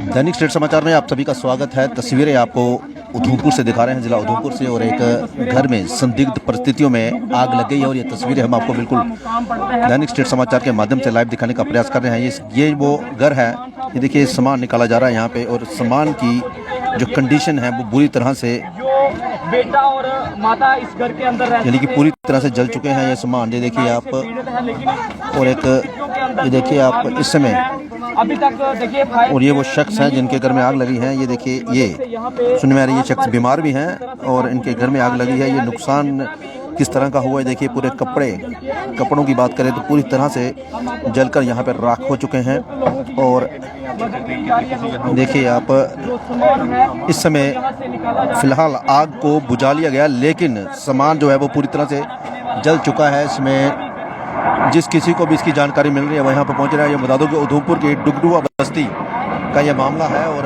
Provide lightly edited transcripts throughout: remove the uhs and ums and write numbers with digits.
दैनिक state समाचार में आप सभी का स्वागत है। तस्वीरें आपको उधमपुर से दिखा रहे हैं, जिला उधमपुर से। और एक घर में संदिग्ध परिस्थितियों में आग लग गई है और ये तस्वीरें हम आपको बिल्कुल दैनिक स्टेट समाचार के माध्यम से लाइव दिखाने का प्रयास कर रहे हैं। ये वो घर है, ये देखिए सामान निकाला जा रहा है यहाँ पे, और सामान की जो कंडीशन है वो बुरी तरह से, बेटा और माता इस घर के अंदर यानी कि पूरी तरह से जल चुके हैं ये सामान। ये देखिए आप, और एक ये देखिए आप इस समय अभी तक देखिए, और ये वो शख्स हैं जिनके घर में आग लगी है। ये देखिए, ये सुनने में आ रही है ये शख्स बीमार भी हैं और इनके घर में आग लगी है। ये नुकसान किस तरह का हुआ है देखिए। पूरे कपड़ों की बात करें तो पूरी तरह से जलकर यहाँ पर राख हो चुके हैं। और देखिए आप, इस समय फिलहाल आग को बुझा लिया गया, लेकिन सामान जो है वो पूरी तरह से जल चुका है। इसमें जिस किसी को भी इसकी जानकारी मिल रही है वो यहाँ पर पहुँच रहा है। ये बता दो कि उधमपुर की डुगडुआ बस्ती का ये मामला है। और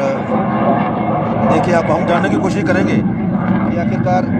देखिए आप, हम जानने की कोशिश करेंगे कि आखिरकार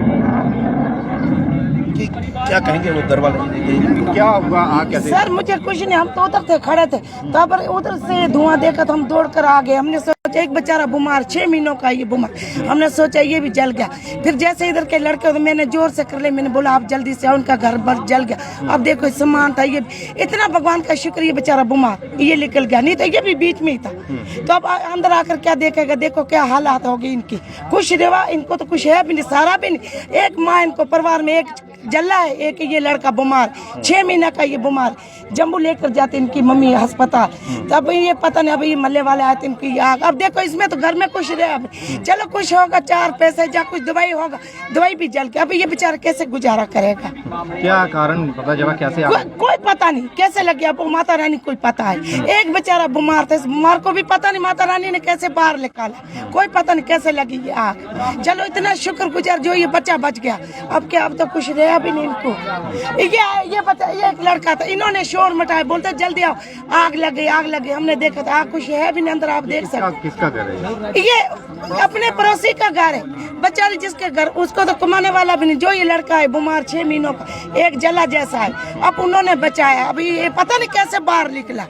कि क्या कहेंगे वो दरवाजे, क्या हुआ आग कैसे? सर मुझे कुछ नहीं, हम तो उधर थे, खड़े थे, तब पर उधर से धुआं देखा तो हम दौड़ कर आ गए। हमने सोचा एक बेचारा बीमार, 6 महीनों का ये बीमार, हमने सोचा ये भी जल गया। फिर जैसे इधर के लड़के, तो मैंने जोर से कर ले, मैंने बोला आप जल्दी से, उनका घर बस जल गया। अब देखो सामान था, ये इतना भगवान का शुक्र, ये बेचारा बीमार ये निकल गया, नहीं तो ये भी बीच में ही था। तो अब अंदर आकर क्या देखेगा, देखो क्या हालात होगी इनकी। कुछ रेवा इनको तो कुछ है भी नहीं, सारा भी नहीं। एक माँ इनको परिवार में एक जल्ला है, एक ये लड़का बीमार, 6 महीना का ये बीमार। जम्मू लेकर जाते इनकी मम्मी अस्पताल, तब ये पता नहीं अब ये मल्ले वाले आए थे इनकी आग। अब देखो इसमें तो घर में कुछ रहे, अब चलो कुछ होगा, 4 पैसे या कुछ दवाई होगा, दवाई भी जल के। अब ये बेचारा कैसे गुजारा करेगा? क्या कारण पता चला कैसे? कोई पता नहीं कैसे लग गया, अब माता रानी कोई पता है। एक बेचारा बीमार था, इस बीमार को भी पता नहीं माता रानी ने कैसे बाहर निकाला, कोई पता नहीं कैसे लगी ये आग। चलो इतना शुक्रगुजार जो ये बच्चा बच गया। अब क्या, अब तो कुछ रहा भी नहीं इनको। ये बच्चा, ये एक लड़का था, इन्होंने शोर मचाया, बोलते जल्दी आओ, आग लग गई, आग लग गई। हमने देखा था आग कुछ है भी नहीं अंदर, आप देख सकते। किसका घर है ये? अपने पड़ोसी का घर है, बेचारी जिसके घर, उसको तो कमाने वाला भी नहीं। जो ये लड़का है बीमार, 6 महीनों का, एक जला जैसा है, अब उन्होंने बचाया। अभी ये पता नहीं कैसे बाहर निकला,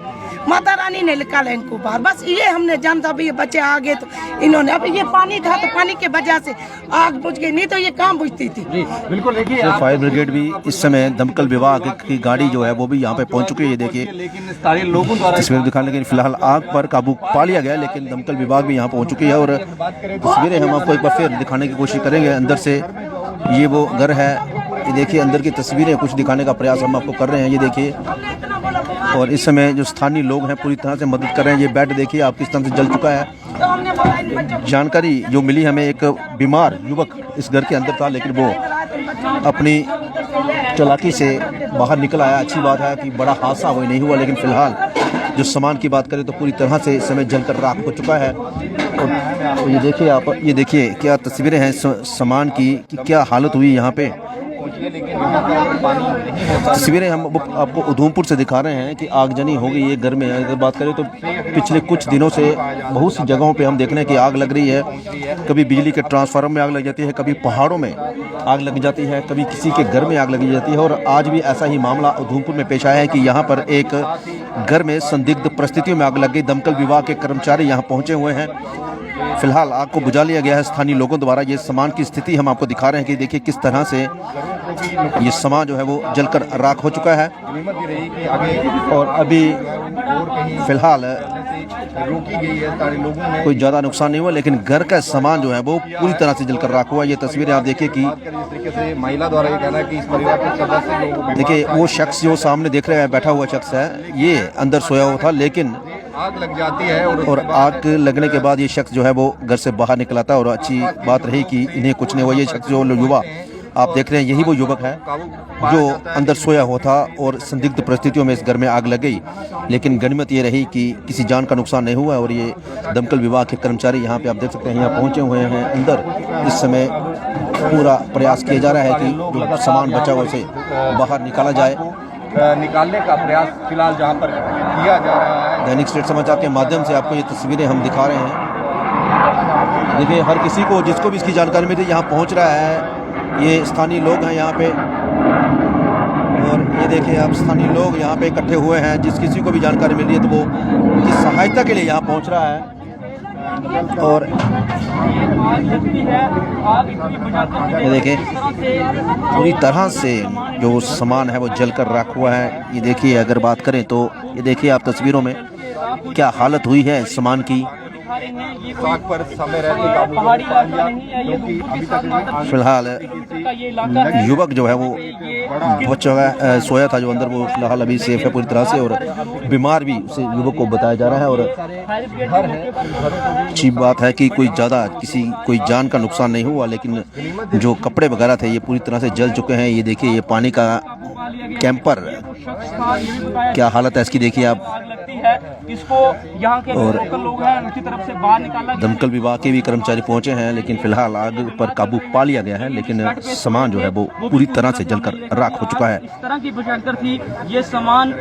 माता रानी ने निकाला इनको बाहर। बस ये हमने जानता, अभी ये बच्चे आ गए तो इन्होंने, अब ये पानी था तो पानी के वजह से आग बुझ गई, नहीं तो ये काम बुझती थी। बिल्कुल। देखिए फायर ब्रिगेड भी इस समय, दमकल विभाग की गाड़ी जो है वो भी यहाँ पे पहुँच चुकी है। ये देखिए, लेकिन सारे लोगों द्वारा तस्वीर दिखाने, लेकिन फिलहाल आग पर काबू पा लिया गया, लेकिन दमकल विभाग भी यहाँ पहुँच चुकी है। और तस्वीरें हम आपको एक बार फिर दिखाने की कोशिश करेंगे अंदर से। ये वो घर है, ये देखिए अंदर की तस्वीरें कुछ दिखाने का प्रयास हम आपको कर रहे हैं। ये देखिए, और इस समय जो स्थानीय लोग हैं पूरी तरह से मदद कर रहे हैं। ये बेड देखिए आप किस तरह से जल चुका है। जानकारी जो मिली हमें, एक बीमार युवक इस घर के अंदर था, लेकिन वो अपनी चालाकी से बाहर निकल आया। अच्छी बात है कि बड़ा हादसा हुआ नहीं हुआ, लेकिन फिलहाल जो सामान की बात करें तो पूरी तरह से इस समय जलकर राख हो चुका है। और ये देखिए आप, ये देखिए क्या तस्वीरें हैं सामान की, कि क्या हालत हुई यहाँ पे। तस्वीरें हम आपको उधमपुर से दिखा रहे हैं कि आगजनी हो गई है घर में। अगर बात करें तो पिछले कुछ दिनों से बहुत सी जगहों पे हम देख रहे हैं कि आग लग रही है। कभी बिजली के ट्रांसफार्मर में आग लग जाती है, कभी पहाड़ों में आग लग जाती है, कभी किसी के घर में आग लगी जाती है। और आज भी ऐसा ही मामला उधमपुर में पेश आया है कि यहाँ पर एक घर में संदिग्ध परिस्थितियों में आग लग गई। दमकल विभाग के कर्मचारी यहाँ पहुँचे हुए हैं। फिलहाल आग को बुझा लिया गया है स्थानीय लोगों द्वारा। ये सामान की स्थिति हम आपको दिखा रहे हैं कि देखिए किस तरह से ये सामान जो है वो जलकर राख हो चुका है। और अभी फिलहाल कोई ज़्यादा नुकसान नहीं हुआ, लेकिन घर का सामान जो है वो पूरी तरह से जलकर राख हुआ। ये तस्वीरें आप देखिए कि महिला द्वारा ये कहना है कि इस परिवार के सदस्य, देखिए वो शख्स जो सामने देख रहे हैं बैठा हुआ शख्स है, ये अंदर सोया हुआ था, लेकिन आग लग जाती है और आग लगने के बाद ये शख्स जो है वो घर से बाहर निकला था। और अच्छी बात रही कि इन्हें कुछ नहीं हुआ। ये शख्स जो युवा आप देख रहे हैं, यही वो युवक है जो अंदर सोया हुआ था और संदिग्ध परिस्थितियों में इस घर में आग लग गई। लेकिन गनीमत ये रही कि किसी जान का नुकसान नहीं हुआ। और ये दमकल विभाग के कर्मचारी यहाँ पे आप देख सकते हैं, यहाँ पहुँचे हुए हैं अंदर। इस समय पूरा प्रयास किया जा रहा है कि जो सामान बचा हुआ उसे बाहर निकाला जाए। निकालने का प्रयास फिलहाल जहां पर किया जा रहा है। दैनिक स्टेट समाचार के माध्यम से आपको ये तस्वीरें हम दिखा रहे हैं। देखिए हर किसी को, जिसको भी इसकी जानकारी मिली, यहाँ पहुँच रहा है। ये स्थानीय लोग हैं यहाँ पे, और ये देखिए आप स्थानीय लोग यहाँ पे इकट्ठे हुए हैं। जिस किसी को भी जानकारी मिल रही है तो वो की सहायता के लिए यहाँ पहुँच रहा है। और ये देखें पूरी तरह से जो सामान है वो जलकर राख हुआ है। ये देखिए, अगर बात करें तो ये देखिए आप तस्वीरों में क्या हालत हुई है इस सामान की। आग पर समय रहते काबू पा लिया, क्योंकि अभी तक फिलहाल युवक जो है वो बच्चा सोया था जो अंदर, वो फिलहाल अभी सेफ है पूरी तरह से, और बीमार भी उसे युवक को बताया जा रहा है। और अच्छी बात है कि कोई जान का नुकसान नहीं हुआ, लेकिन जो कपड़े वगैरह थे ये पूरी तरह से जल चुके हैं। ये देखिए, ये पानी का कैंपर, क्या हालत है इसकी देखिए आप। इसको यहाँ के लोकल लोग हैं उनकी तरफ से बाहर निकाला। दमकल विभाग के भी कर्मचारी पहुंचे हैं, लेकिन फिलहाल आग पर काबू पा लिया गया है, लेकिन सामान जो है वो पूरी तरह से जलकर राख हो चुका है। इस तरह की भयंकर थी ये सामान।